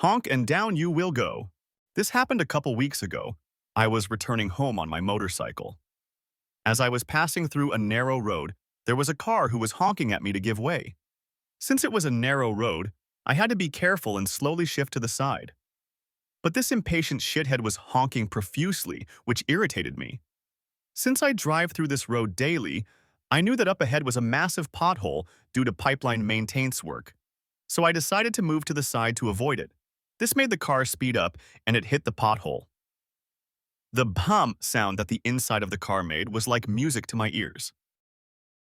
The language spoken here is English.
Honk and down you will go. This happened a couple weeks ago. I was returning home on my motorcycle. As I was passing through a narrow road, there was a car who was honking at me to give way. Since it was a narrow road, I had to be careful and slowly shift to the side. But this impatient shithead was honking profusely, which irritated me. Since I drive through this road daily, I knew that up ahead was a massive pothole due to pipeline maintenance work. So I decided to move to the side to avoid it. This made the car speed up and it hit the pothole. The hum sound that the inside of the car made was like music to my ears.